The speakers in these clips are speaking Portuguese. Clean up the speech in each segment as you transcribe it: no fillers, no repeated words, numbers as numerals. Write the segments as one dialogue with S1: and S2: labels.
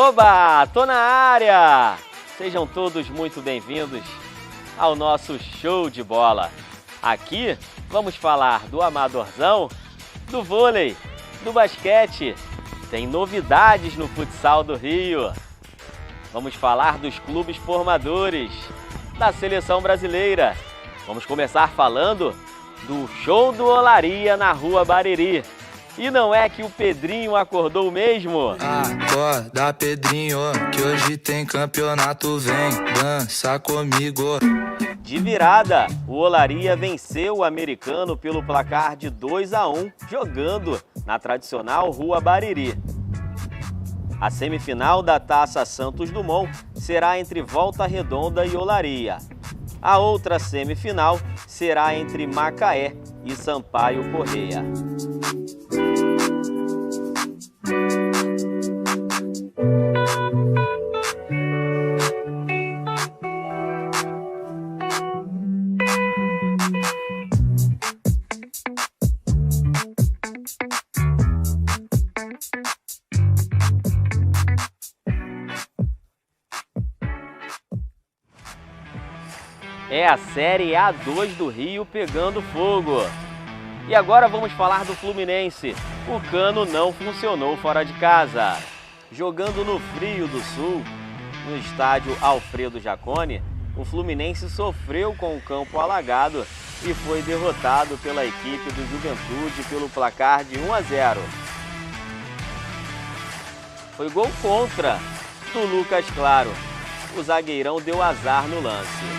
S1: Oba, tô na área! Sejam todos muito bem-vindos ao nosso show de bola. Aqui vamos falar do amadorzão, do vôlei, do basquete. Tem novidades no futsal do Rio. Vamos falar dos clubes formadores, da seleção brasileira. Vamos começar falando do show do Olaria na Rua Bariri. E não é que o Pedrinho acordou mesmo?
S2: Acorda, Pedrinho, que hoje tem campeonato, vem dança comigo.
S1: De virada, o Olaria venceu o Americano pelo placar de 2-1, jogando na tradicional Rua Bariri. A semifinal da Taça Santos Dumont será entre Volta Redonda e Olaria. A outra semifinal será entre Macaé e Sampaio Corrêa. É a Série A2 do Rio pegando fogo. E agora vamos falar do Fluminense. O cano não funcionou fora de casa. Jogando no Frio do Sul, no estádio Alfredo Jaconi, o Fluminense sofreu com o campo alagado e foi derrotado pela equipe do Juventude pelo placar de 1-0. Foi gol contra do Lucas Claro. O zagueirão deu azar no lance.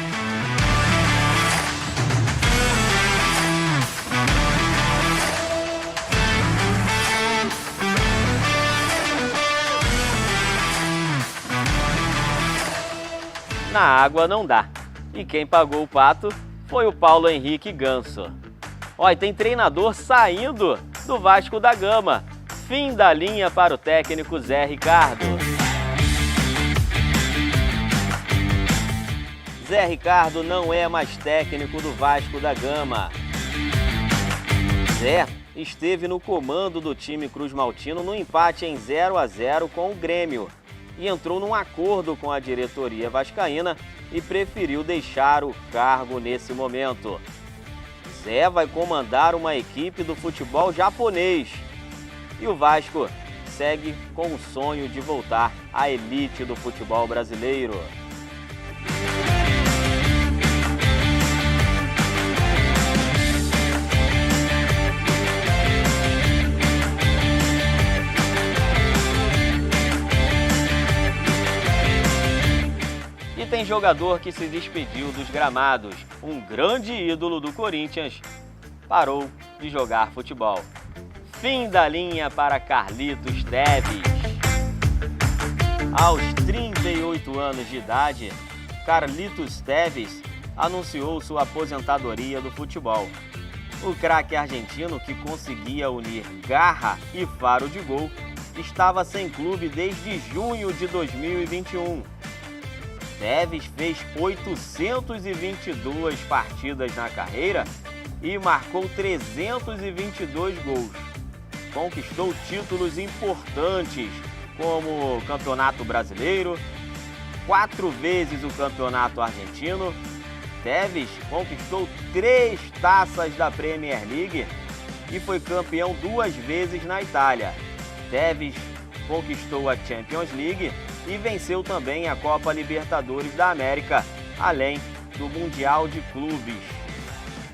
S1: Na água não dá. E quem pagou o pato foi o Paulo Henrique Ganso. Olha, tem treinador saindo do Vasco da Gama. Fim da linha para o técnico Zé Ricardo. Zé Ricardo não é mais técnico do Vasco da Gama. Zé esteve no comando do time Cruz Maltino no empate em 0-0 com o Grêmio e entrou num acordo com a diretoria vascaína e preferiu deixar o cargo nesse momento. Zé vai comandar uma equipe do futebol japonês e o Vasco segue com o sonho de voltar à elite do futebol brasileiro. E tem jogador que se despediu dos gramados. Um grande ídolo do Corinthians parou de jogar futebol. Fim da linha para Carlitos Tevez. Aos 38 anos de idade, Carlitos Tevez anunciou sua aposentadoria do futebol. O craque argentino, que conseguia unir garra e faro de gol, estava sem clube desde junho de 2021. Tevez fez 822 partidas na carreira e marcou 322 gols. Conquistou títulos importantes como o Campeonato Brasileiro, 4 vezes o Campeonato Argentino. Tevez conquistou 3 taças da Premier League e foi campeão 2 vezes na Itália. Tevez conquistou a Champions League e venceu também a Copa Libertadores da América, além do Mundial de Clubes.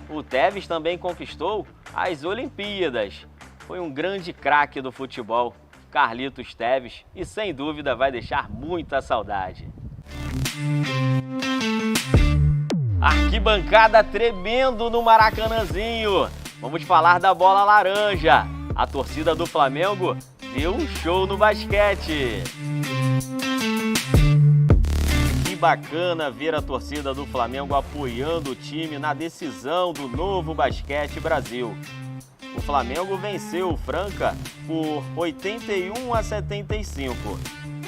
S1: O Tevez também conquistou as Olimpíadas. Foi um grande craque do futebol, Carlitos Tevez, e sem dúvida vai deixar muita saudade. Arquibancada tremendo no Maracanãzinho. Vamos falar da bola laranja. A torcida do Flamengo deu um show no basquete. Que bacana ver a torcida do Flamengo apoiando o time na decisão do Novo Basquete Brasil. O Flamengo venceu o Franca por 81-75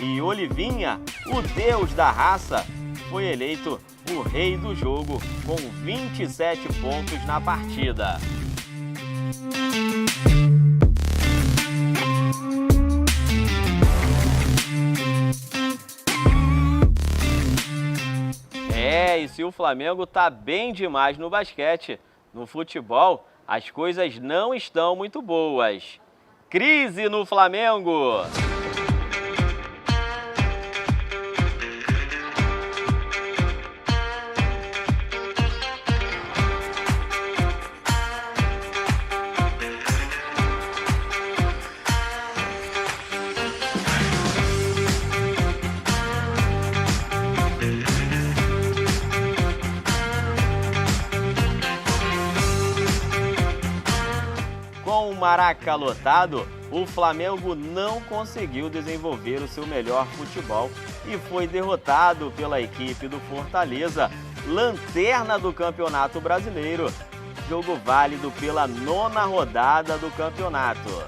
S1: e Olivinha, o deus da raça, foi eleito o rei do jogo com 27 pontos na partida. se o Flamengo tá bem demais no basquete, no futebol as coisas não estão muito boas. Crise no Flamengo! Com o Maraca lotado, o Flamengo não conseguiu desenvolver o seu melhor futebol e foi derrotado pela equipe do Fortaleza, lanterna do Campeonato Brasileiro. Jogo válido pela 9ª rodada do campeonato.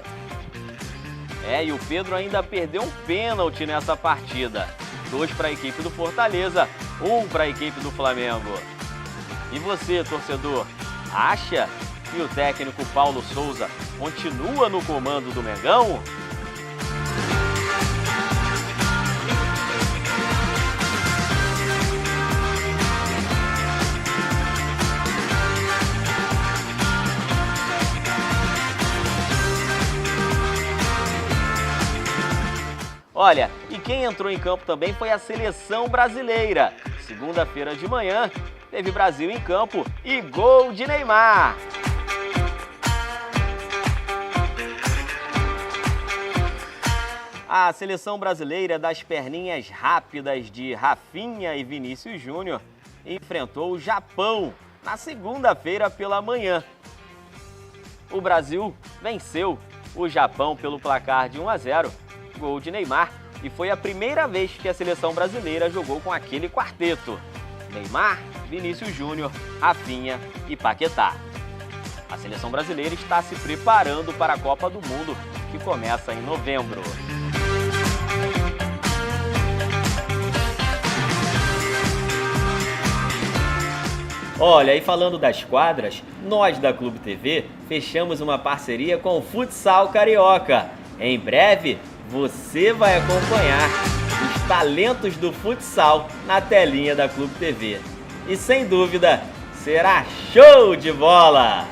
S1: E o Pedro ainda perdeu um pênalti nessa partida. 2 para a equipe do Fortaleza, 1 para a equipe do Flamengo. E você, torcedor, acha que o técnico Paulo Souza continua no comando do Mengão? Olha, e quem entrou em campo também foi a seleção brasileira. Segunda-feira de manhã, teve Brasil em campo e gol de Neymar. A seleção brasileira das perninhas rápidas de Rafinha e Vinícius Júnior enfrentou o Japão na segunda-feira pela manhã. O Brasil venceu o Japão pelo placar de 1-0, gol de Neymar, e foi a primeira vez que a seleção brasileira jogou com aquele quarteto: Neymar, Vinícius Júnior, Rafinha e Paquetá. A seleção brasileira está se preparando para a Copa do Mundo, que começa em novembro. Olha, e falando das quadras, nós da Clube TV fechamos uma parceria com o Futsal Carioca. Em breve, você vai acompanhar os talentos do futsal na telinha da Clube TV. E sem dúvida, será show de bola!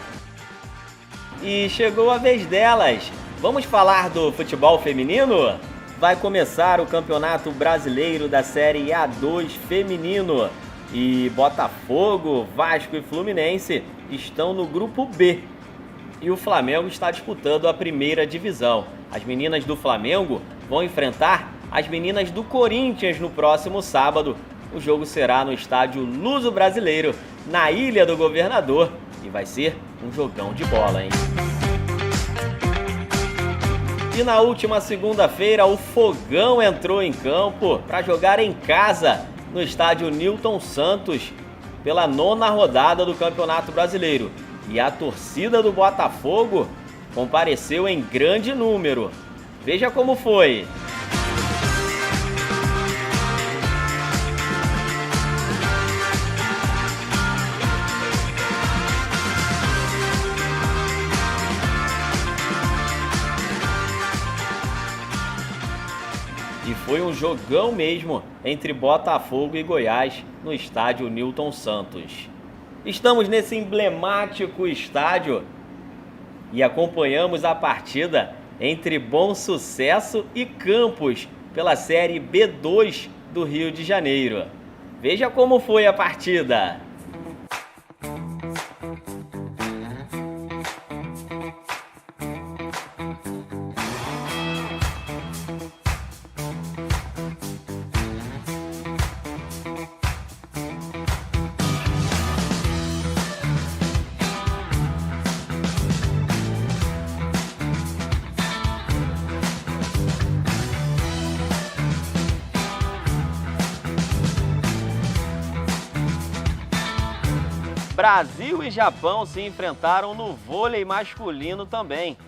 S1: E chegou a vez delas. Vamos falar do futebol feminino? Vai começar o Campeonato Brasileiro da Série A2 feminino. E Botafogo, Vasco e Fluminense estão no grupo B. E o Flamengo está disputando a primeira divisão. As meninas do Flamengo vão enfrentar as meninas do Corinthians no próximo sábado. O jogo será no estádio Luso Brasileiro, na Ilha do Governador. E vai ser um jogão de bola, hein? E na última segunda-feira, o Fogão entrou em campo para jogar em casa, no estádio Newton Santos, pela 9ª rodada do Campeonato Brasileiro. E a torcida do Botafogo compareceu em grande número. Veja como foi. E foi um jogão mesmo entre Botafogo e Goiás no estádio Newton Santos. Estamos nesse emblemático estádio e acompanhamos a partida entre Bom Sucesso e Campos pela Série B2 do Rio de Janeiro. Veja como foi a partida. Brasil e Japão se enfrentaram no vôlei masculino também.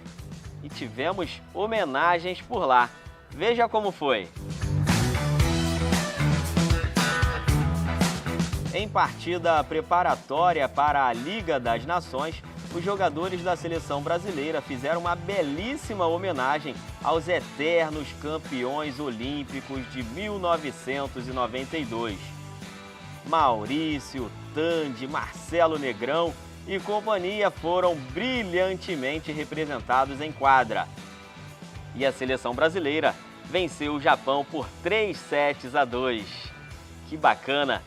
S1: E tivemos homenagens por lá. Veja como foi. Em partida preparatória para a Liga das Nações, os jogadores da seleção brasileira fizeram uma belíssima homenagem aos eternos campeões olímpicos de 1992. Maurício, Tandy, Marcelo Negrão e companhia foram brilhantemente representados em quadra. E a seleção brasileira venceu o Japão por 3-2. Que bacana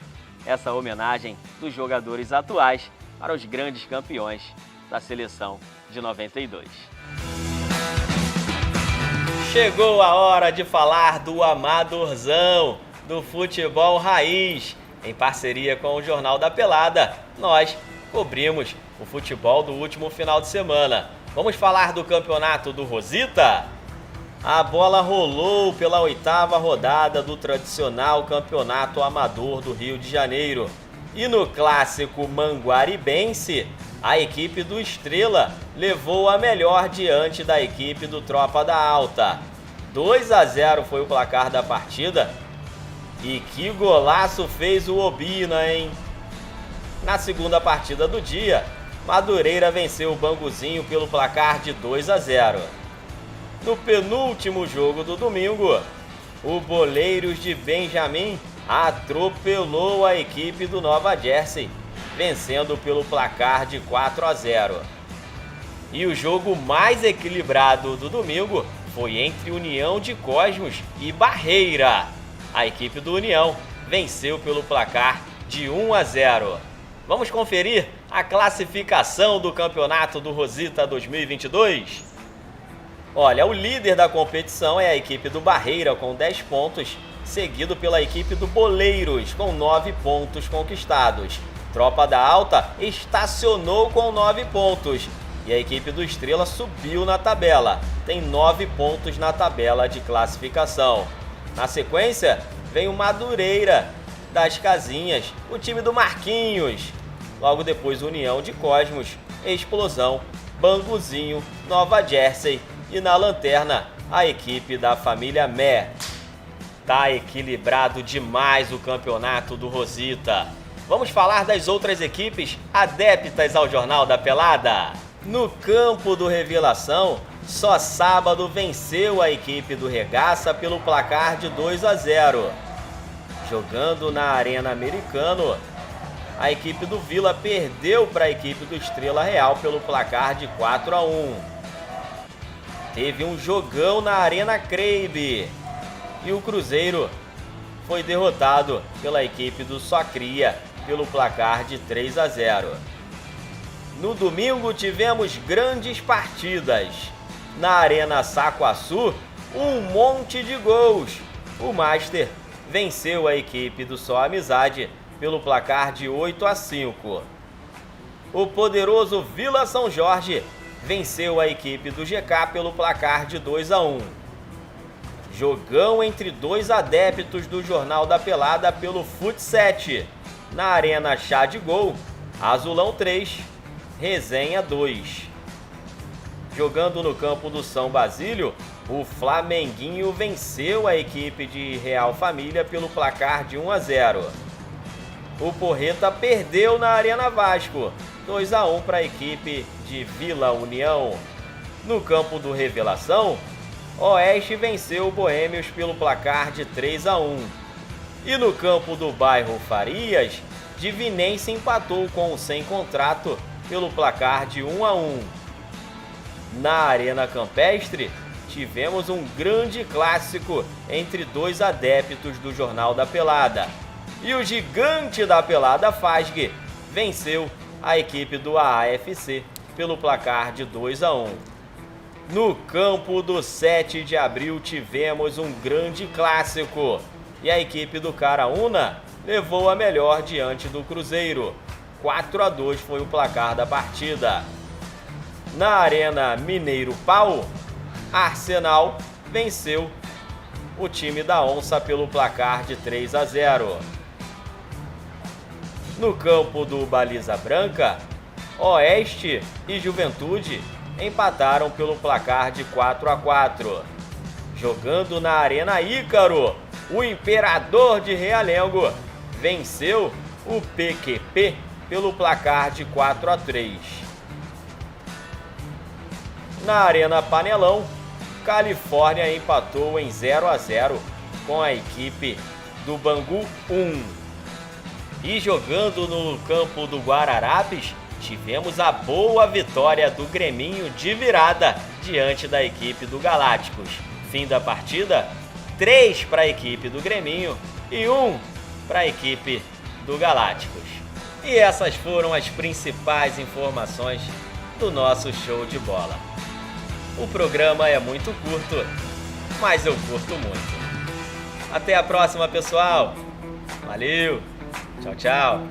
S1: essa homenagem dos jogadores atuais para os grandes campeões da seleção de 92. Chegou a hora de falar do amadorzão, do futebol raiz. Em parceria com o Jornal da Pelada, nós cobrimos o futebol do último final de semana. Vamos falar do campeonato do Rosita? A bola rolou pela 8ª rodada do tradicional Campeonato Amador do Rio de Janeiro. E no clássico manguaribense, a equipe do Estrela levou a melhor diante da equipe do Tropa da Alta. 2-0 foi o placar da partida. E que golaço fez o Obina, hein? Na segunda partida do dia, Madureira venceu o Banguzinho pelo placar de 2-0. No penúltimo jogo do domingo, o Boleiros de Benjamin atropelou a equipe do Nova Jersey, vencendo pelo placar de 4-0. E o jogo mais equilibrado do domingo foi entre União de Cosmos e Barreira. A equipe do União venceu pelo placar de 1-0. Vamos conferir a classificação do Campeonato do Rosita 2022? Olha, o líder da competição é a equipe do Barreira com 10 pontos, seguido pela equipe do Boleiros com 9 pontos conquistados. Tropa da Alta estacionou com 9 pontos e a equipe do Estrela subiu na tabela, tem 9 pontos na tabela de classificação. Na sequência, vem o Madureira das Casinhas, o time do Marquinhos. Logo depois, União de Cosmos, Explosão, Banguzinho, Nova Jersey e na lanterna, a equipe da família Mé. Tá equilibrado demais o campeonato do Rosita. Vamos falar das outras equipes adeptas ao Jornal da Pelada. No campo do Revelação, só sábado venceu a equipe do Regaça pelo placar de 2-0. Jogando na Arena Americano, a equipe do Vila perdeu para a equipe do Estrela Real pelo placar de 4-1. Teve um jogão na Arena Crebe e o Cruzeiro foi derrotado pela equipe do Só Cria pelo placar de 3-0. No domingo tivemos grandes partidas. Na Arena Saquaçu, um monte de gols. O Master venceu a equipe do Só Amizade pelo placar de 8-5. O poderoso Vila São Jorge venceu a equipe do GK pelo placar de 2-1. Jogão entre dois adeptos do Jornal da Pelada pelo Fut7. Na Arena Chá de Gol, Azulão 3, Resenha 2. Jogando no campo do São Basílio, o Flamenguinho venceu a equipe de Real Família pelo placar de 1-0. O Porreta perdeu na Arena Vasco, 2-1 para a equipe de Vila União. No campo do Revelação, Oeste venceu o Boêmios pelo placar de 3-1. E no campo do bairro Farias, Divinense empatou com o Sem Contrato pelo placar de 1-1. Na Arena Campestre, tivemos um grande clássico entre dois adeptos do Jornal da Pelada. E o gigante da Pelada Fasg venceu a equipe do AAFC pelo placar de 2-1. No campo do 7 de abril tivemos um grande clássico e a equipe do Caraúna levou a melhor diante do Cruzeiro. 4-2 foi o placar da partida. Na Arena Mineiro Pau, Arsenal venceu o time da Onça pelo placar de 3-0. No campo do Baliza Branca, Oeste e Juventude empataram pelo placar de 4-4. Jogando na Arena Ícaro, o Imperador de Realengo venceu o PQP pelo placar de 4-3. Na Arena Panelão, Califórnia empatou em 0-0 com a equipe do Bangu 1. E jogando no campo do Guararapes, tivemos a boa vitória do Greminho de virada diante da equipe do Galácticos. Fim da partida, 3 para a equipe do Greminho e 1 para a equipe do Galácticos. E essas foram as principais informações do nosso show de bola. O programa é muito curto, mas eu curto muito. Até a próxima, pessoal. Valeu. Tchau, tchau.